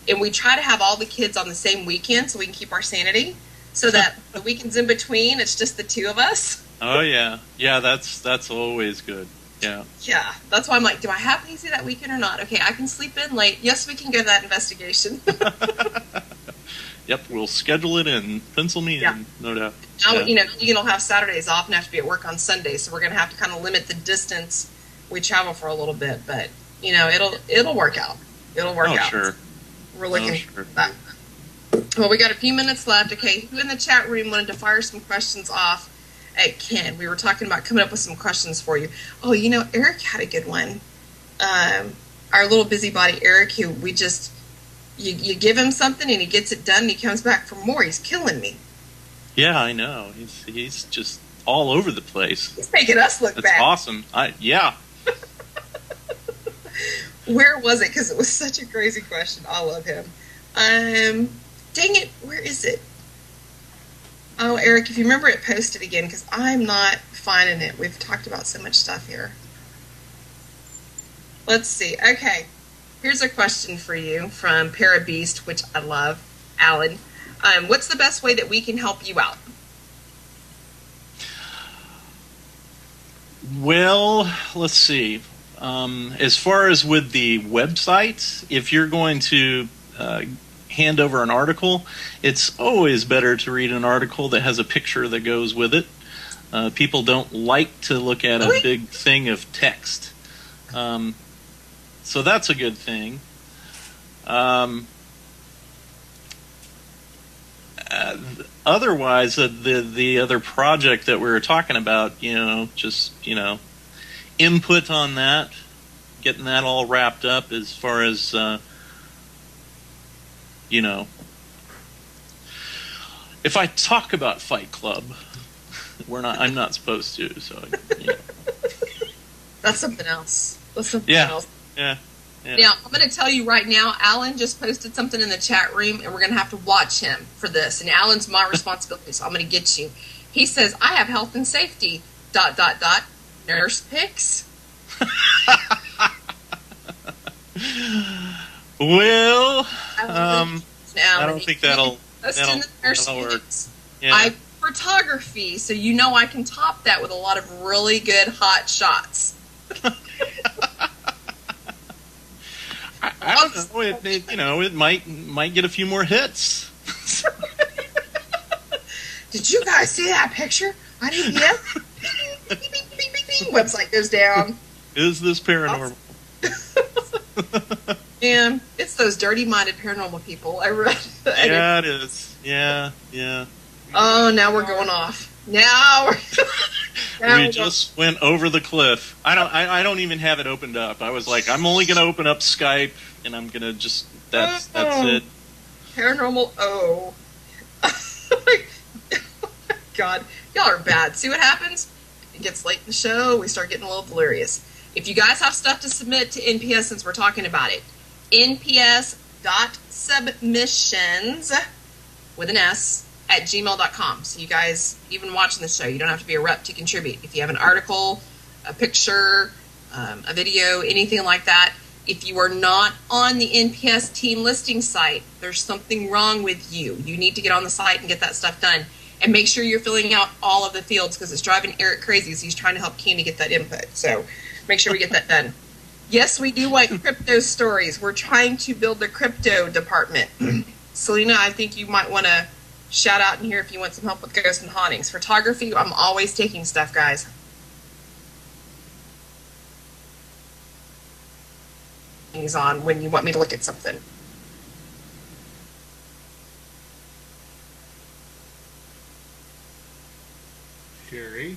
And we try to have all the kids on the same weekend so we can keep our sanity. So that the weekends in between, it's just the 2 of us. Oh, yeah. Yeah, that's always good. Yeah. Yeah, that's why I'm like, do I have Paisley that weekend or not? Okay, I can sleep in late. Yes, we can go to that investigation. Yep, we'll schedule it in. Pencil me in, no doubt. Now, Yeah. Deegan will have Saturdays off and have to be at work on Sundays, so we're going to have to kind of limit the distance we travel for a little bit. But, it'll work out. It'll work out. Sure. We're looking sure. for that. Well, we got a few minutes left. Okay, who in the chat room wanted to fire some questions off at Ken? We were talking about coming up with some questions for you. Oh, Eric had a good one. Our little busybody Eric, who we just, you give him something and he gets it done and he comes back for more. He's killing me. Yeah, I know. He's just all over the place. He's making us look That's bad. awesome. Yeah. Where was it? Because it was such a crazy question. I love him. Dang it. Where is it? Oh, Eric, if you remember it, post it again, because I'm not finding it. We've talked about so much stuff here. Let's see. Okay. Here's a question for you from Parabeast, which I love. Alan. What's the best way that we can help you out? Well, let's see. As far as with the website, if you're going to hand over an article, it's always better to read an article that has a picture that goes with it. People don't like to look at a Really? big thing of text. So that's a good thing. Otherwise, the other project that we were talking about, just, input on that, getting that all wrapped up as far as, if I talk about Fight Club, I'm not supposed to, so, That's something else. That's something Yeah. else. Yeah. Now, I'm going to tell you right now, Alan just posted something in the chat room, and we're going to have to watch him for this. And Alan's my responsibility, so I'm going to get you. He says, I have health and safety, ... nurse pics. Well, Now, I don't think that'll work. Yeah. I photography, so I can top that with a lot of really good hot shots. I don't know. It might get a few more hits. Did you guys see that picture? I didn't yet. Website goes down. Is this paranormal? And it's those dirty-minded paranormal people. I read. Yeah, it is. Yeah. Oh, now we're going off. Now We just went over the cliff. I don't even have it opened up. I was like, I'm only going to open up Skype, and I'm going to just that's it. Paranormal. Oh. God, y'all are bad. See what happens? It gets late in the show. We start getting a little delirious. If you guys have stuff to submit to NPS, since we're talking about it, nps.submissions with an S at gmail.com. So you guys, even watching the show, you don't have to be a rep to contribute. If you have an article, a picture, a video, anything like that, if you are not on the NPS team listing site, there's something wrong with you. You need to get on the site and get that stuff done. And make sure you're filling out all of the fields, because it's driving Eric crazy as he's trying to help Candy get that input. So make sure we get that done. Yes, we do like crypto stories. We're trying to build the crypto department. Selena, I think you might want to shout out in here if you want some help with ghosts and hauntings. Photography, I'm always taking stuff, guys. He's on when you want me to look at something. Sherry,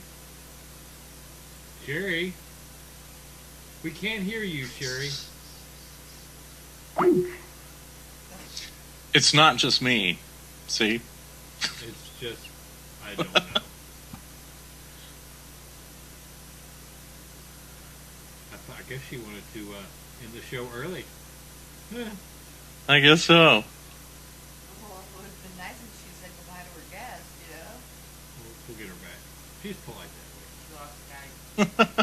we can't hear you, Sherry. It's not just me. See? It's just, I don't know. I guess she wanted to end the show early. I guess so. Well, it would have been nice if she said goodbye to her guest, We'll get her back. She's polite She lost Skype. that way.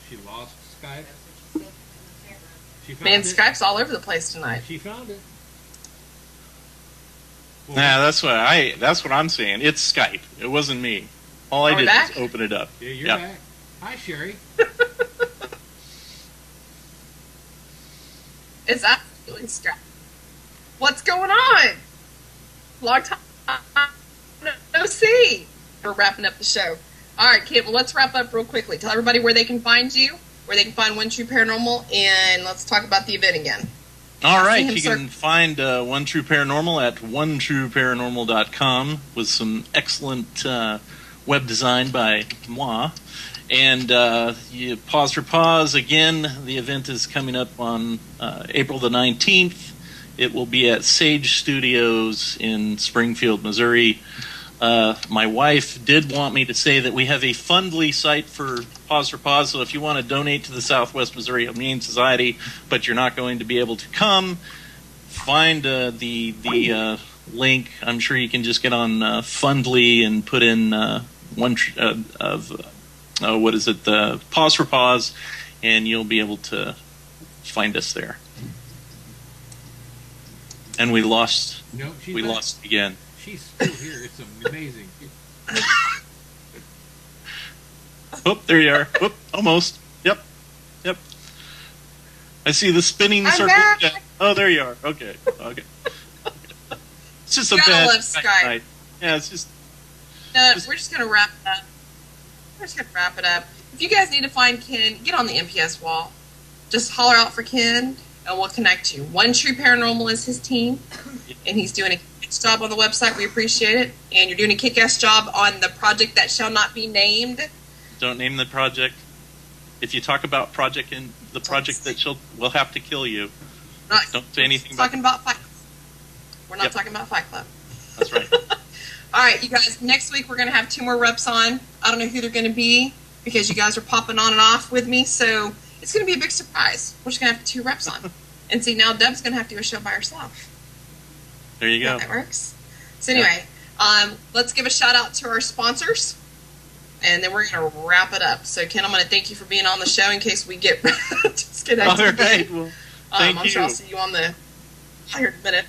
She lost Skype. That's what she said in the chat room. She found Man, it. Skype's all over the place tonight. She found it. Well, Nah, that's what I'm saying. It's Skype. It wasn't me. All I Are we did back? was open it up. Yeah, you're Yep. back. Hi, Sherry. It's absolutely Skype. What's going on? Long time no see. We're wrapping up the show. All right, Kit, well, let's wrap up real quickly. Tell everybody where they can find you, where they can find One True Paranormal, and let's talk about the event again. All See right, him, you sir. can find One True Paranormal at onetrueparanormal.com with some excellent web design by moi. And you pause for pause. Again, the event is coming up on April the 19th. It will be at Sage Studios in Springfield, Missouri. My wife did want me to say that we have a Fundly site for Pause for Pause, so if you want to donate to the Southwest Missouri Humane Society, but you're not going to be able to come, find the link. I'm sure you can just get on Fundly and put in Pause for Pause, and you'll be able to find us there. And we lost. No, she's We back. lost again. She's still here. It's amazing. Oh, there you are. Oh, almost. Yep. I see the spinning I'm circle. back. Yeah. Oh, there you are. Okay. It's just a Gotta bad love Skype. night. Yeah, it's just. We're just going to wrap it up. we're just going to wrap it up. If you guys need to find Ken, get on the MPS wall. Just holler out for Ken, and we'll connect you. One True Paranormal is his team, and he's doing a kick-ass job on the website. We appreciate it. And you're doing a kick-ass job on the project that shall not be named. Don't name the project. If you talk about project in the project that will have to kill you, don't say anything about talking about Fight Club. We're not talking about Fight Club. That's right. All right, you guys, next week we're going to have 2 more reps on. I don't know who they're going to be because you guys are popping on and off with me, so it's going to be a big surprise. We're just going to have 2 reps on. And see, now Deb's going to have to do a show by herself. There you go. That works. So anyway, let's give a shout out to our sponsors, and then we're going to wrap it up. So Ken, I'm going to thank you for being on the show in case we get disconnected. All right. Well, thank I'm you. sure I'll see you on the 100th minute.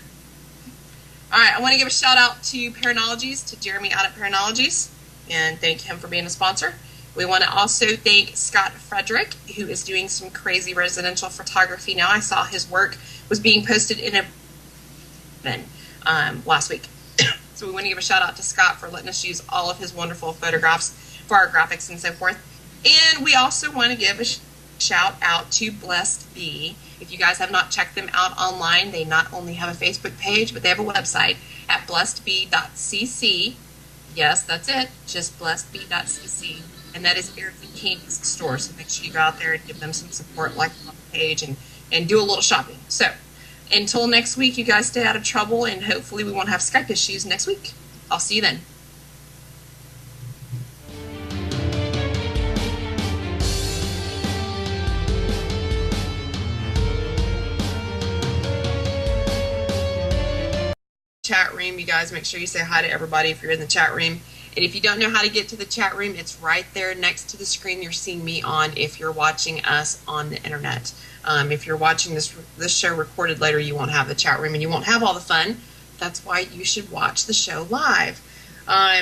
All right, I want to give a shout out to Paranologies, to Jeremy out at Paranologies, and thank him for being a sponsor. We want to also thank Scott Frederick, who is doing some crazy residential photography now. I saw his work was being posted in last week. So we want to give a shout out to Scott for letting us use all of his wonderful photographs for our graphics and so forth. And we also want to give a shout out to Blessed Bee. If you guys have not checked them out online, they not only have a Facebook page, but they have a website at blessedbee.cc. Yes, that's it. Just blessedbee.cc. And that is Eric King's store. So make sure you go out there and give them some support, like on the page, and do a little shopping. So until next week, you guys stay out of trouble, and hopefully we won't have Skype issues next week. I'll see you then. Chat room, you guys make sure you say hi to everybody if you're in the chat room. And if you don't know how to get to the chat room, it's right there next to the screen you're seeing me on if you're watching us on the internet. If you're watching this show recorded later, you won't have the chat room and you won't have all the fun. That's why you should watch the show live.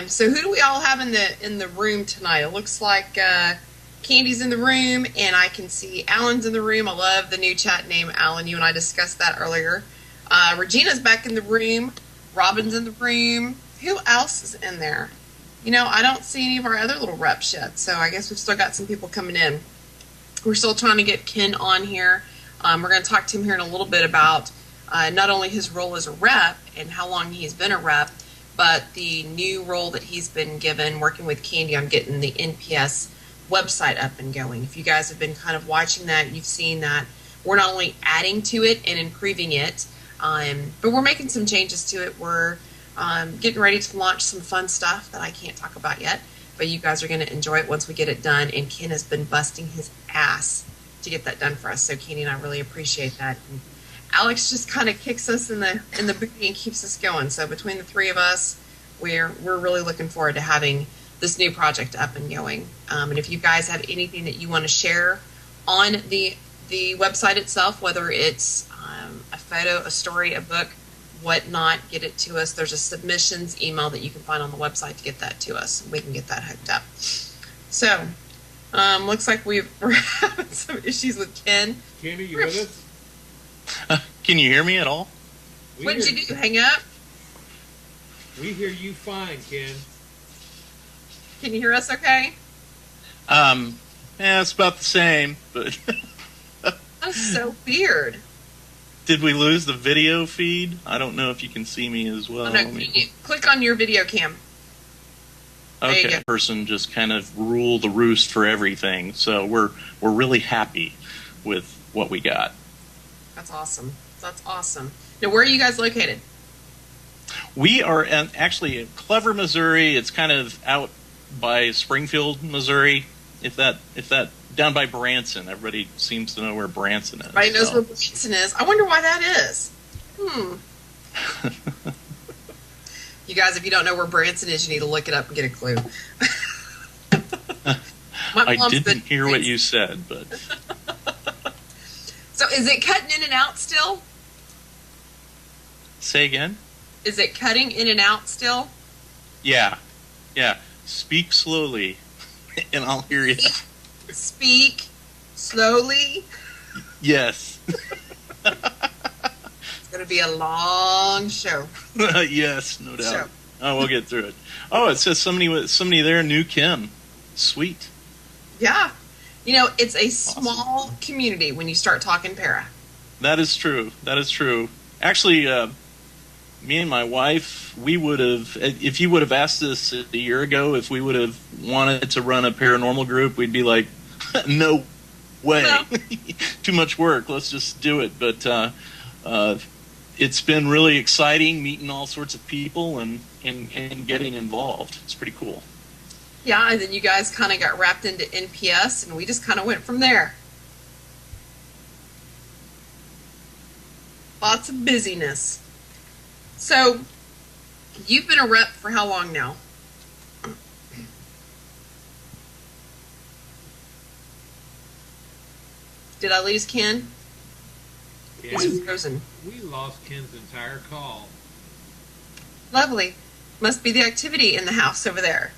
So who do we all have in the room tonight? It looks like Candy's in the room, and I can see Alan's in the room. I love the new chat name, Alan. You and I discussed that earlier. Regina's back in the room. Robin's in the room. Who else is in there? You know, I don't see any of our other little reps yet, so I guess we've still got some people coming in. We're still trying to get Ken on here. We're going to talk to him here in a little bit about not only his role as a rep and how long he's been a rep, but the new role that he's been given working with Candy on getting the NPS website up and going. If you guys have been kind of watching that, you've seen that we're not only adding to it and improving it, but we're making some changes to it. We're getting ready to launch some fun stuff that I can't talk about yet, but you guys are going to enjoy it once we get it done, and Ken has been busting his ass to get that done for us, so Candy and I really appreciate that. And Alex just kind of kicks us in the booty and keeps us going, so between the three of us, we're really looking forward to having this new project up and going. And if you guys have anything that you want to share on the website itself, whether it's a photo, a story, a book, whatnot, get it to us. There's a submissions email that you can find on the website to get that to us. We can get that hooked up. So, looks like we're having some issues with Ken. Candy, you with us? Can you hear me at all? What did you do? Hang up? We hear you fine, Ken. Can you hear us okay? Yeah, it's about the same, but That's so weird. did we lose the video feed? I don't know if you can see me as well. Oh, no, click on your video cam. There you Okay, go. person just kind of rule the roost for everything. So we're really happy with what we got. That's awesome. That's awesome. Now, where are you guys located? We are actually in Clever, Missouri. It's kind of out by Springfield, Missouri. If that down by Branson. Everybody seems to know where Branson is. Everybody knows so. where Branson is. I wonder why that is. You guys, if you don't know where Branson is, you need to look it up and get a clue. I didn't hear what you said, but So is it cutting in and out still? say again. Is it cutting in and out still? Yeah. Speak slowly, and I'll hear you. Speak slowly. Yes. It's going to be a long show. Yes, no doubt. Show. Oh, we'll get through it. Oh, it says somebody there knew Kim. Sweet. Yeah. It's a small community when you start talking para. That is true. That is true. Actually, me and my wife, we would have, if you would have asked us a year ago if we would have wanted to run a paranormal group, we'd be like, no way. No. Too much work. Let's just do it. But it's been really exciting meeting all sorts of people and getting involved. It's pretty cool. Yeah, and then you guys kind of got wrapped into NPS, and we just kind of went from there. Lots of busyness. So, you've been a rep for how long now? Did I lose Ken? Ken, He's frozen. we lost Ken's entire call. Lovely. Must be the activity in the house over there.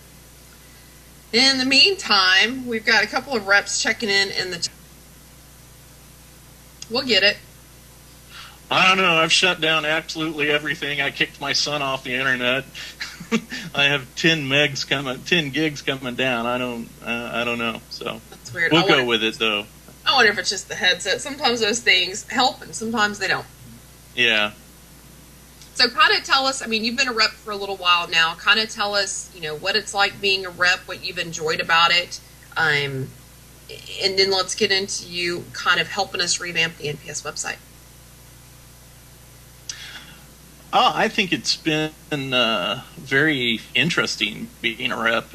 In the meantime, we've got a couple of reps checking in the... We'll get it. I don't know. I've shut down absolutely everything. I kicked my son off the internet. I have 10 gigs coming down. I don't know. So That's weird. we'll go with it though. I wonder if it's just the headset. Sometimes those things help and sometimes they don't. Yeah. So kind of tell us, you've been a rep for a little while now. Kind of tell us, what it's like being a rep, what you've enjoyed about it. And then let's get into you kind of helping us revamp the NPS website. Oh, I think it's been very interesting being a rep,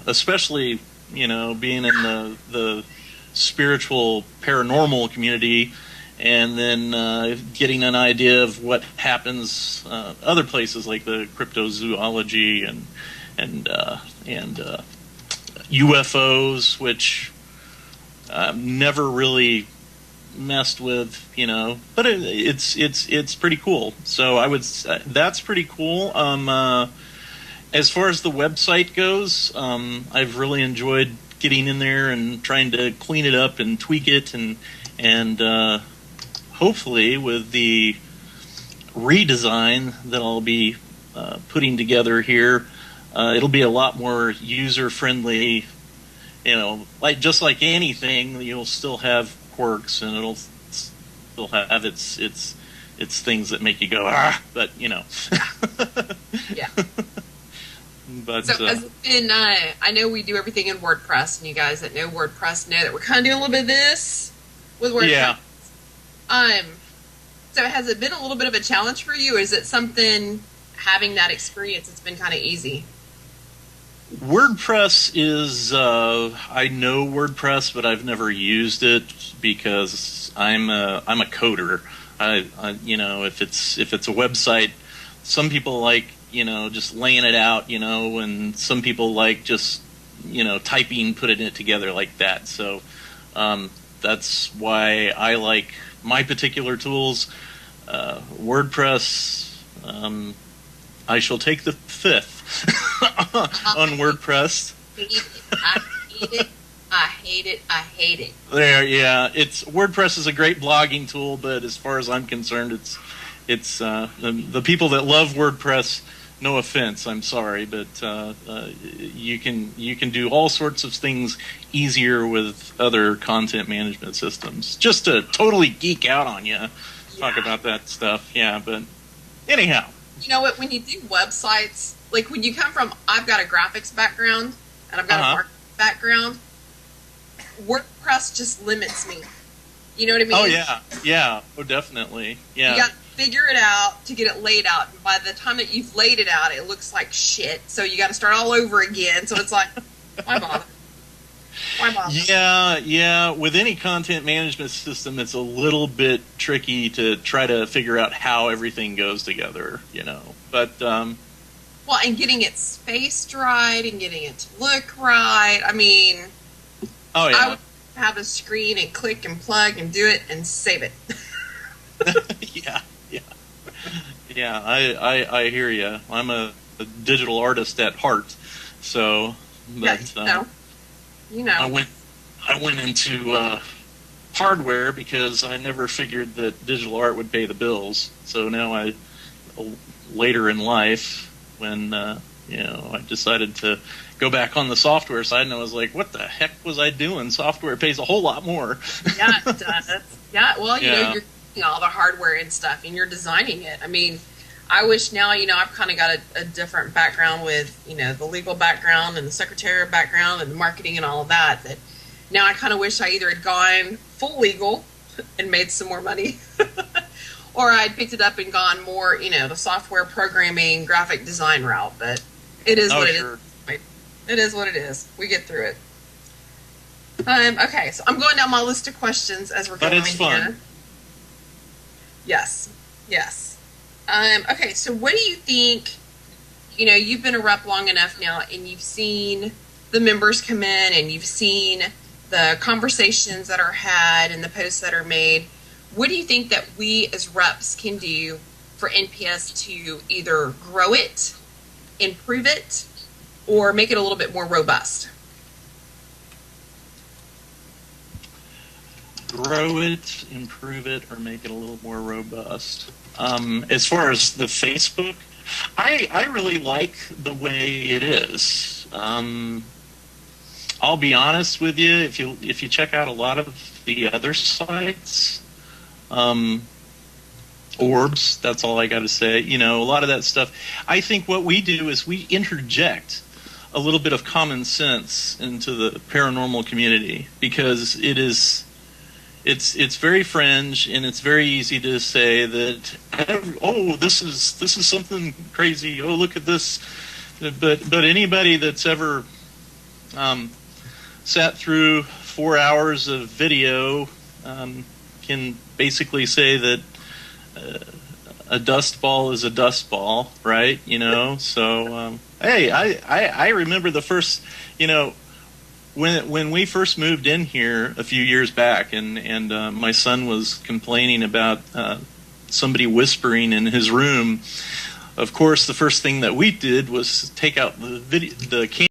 especially, being in the spiritual paranormal community, and then getting an idea of what happens other places like the cryptozoology and UFOs, which I've never really messed with, but it's pretty cool. So I would that's pretty cool. As far as the website goes, I've really enjoyed getting in there and trying to clean it up and tweak it, and hopefully with the redesign that I'll be putting together here, it'll be a lot more user friendly. Just like anything, you'll still have quirks, and it'll still have its things that make you go but Yeah. But So I know we do everything in WordPress, and you guys that know WordPress know that we're kind of doing a little bit of this with WordPress. Yeah. So has it been a little bit of a challenge for you? Or is it something, having that experience, it's been kind of easy? WordPress is I know WordPress, but I've never used it because I'm a coder. I if it's a website, some people like just laying it out, and some people like just typing, putting it together like that. So that's why I like my particular tools. WordPress, I shall take the fifth on WordPress. I hate it. There, yeah. WordPress is a great blogging tool, but as far as I'm concerned, it's the people that love WordPress. No offense, I'm sorry, but you can do all sorts of things easier with other content management systems. Just to totally geek out on you, talk about that stuff. Yeah, but anyhow. You know what? When you do websites, like when you come from, I've got a graphics background and I've got a marketing background. WordPress just limits me. You know what I mean? Oh yeah. Oh, definitely. Yeah. You got to figure it out to get it laid out. And by the time that you've laid it out, it looks like shit. So you got to start all over again. So it's like, why bother? Why bother? Yeah. With any content management system, it's a little bit tricky to try to figure out how everything goes together. But well, and getting it spaced right and getting it to look right. I mean, oh yeah. I would have a screen and click and plug and do it and save it. Yeah. I hear you. I'm a digital artist at heart, so. But, I went into hardware because I never figured that digital art would pay the bills. So now later in life, when I decided to go back on the software side, and I was like, what the heck was I doing? Software pays a whole lot more. Yeah, it does. Yeah, well, Yeah. you're doing all the hardware and stuff, and you're designing it. I mean, I wish now, I've kind of got a different background with, the legal background and the secretarial background and the marketing and all of that, that now I kind of wish I either had gone full legal and made some more money, or I'd picked it up and gone more, the software programming, graphic design route. But it is what it is. It is what it is. We get through it. Okay, so I'm going down my list of questions as we're But going it's here. fun. Yes. Okay, so what do you think? You've been a rep long enough now, and you've seen the members come in, and you've seen the conversations that are had and the posts that are made. What do you think that we as reps can do for NPS to either grow it, improve it, or make it a little bit more robust? Grow it, improve it, or make it a little more robust. As far as the Facebook, I really like the way it is. I'll be honest with you, if you check out a lot of the other sites, Orbs, that's all I got to say. A lot of that stuff. I think what we do is we interject a little bit of common sense into the paranormal community, because it's very fringe, and it's very easy to say that this is something crazy. Oh, look at this. But anybody that's ever sat through 4 hours of video can basically say that a dust ball is a dust ball, right? So hey, I remember the first, when we first moved in here a few years back, and my son was complaining about somebody whispering in his room. Of course, the first thing that we did was take out the camera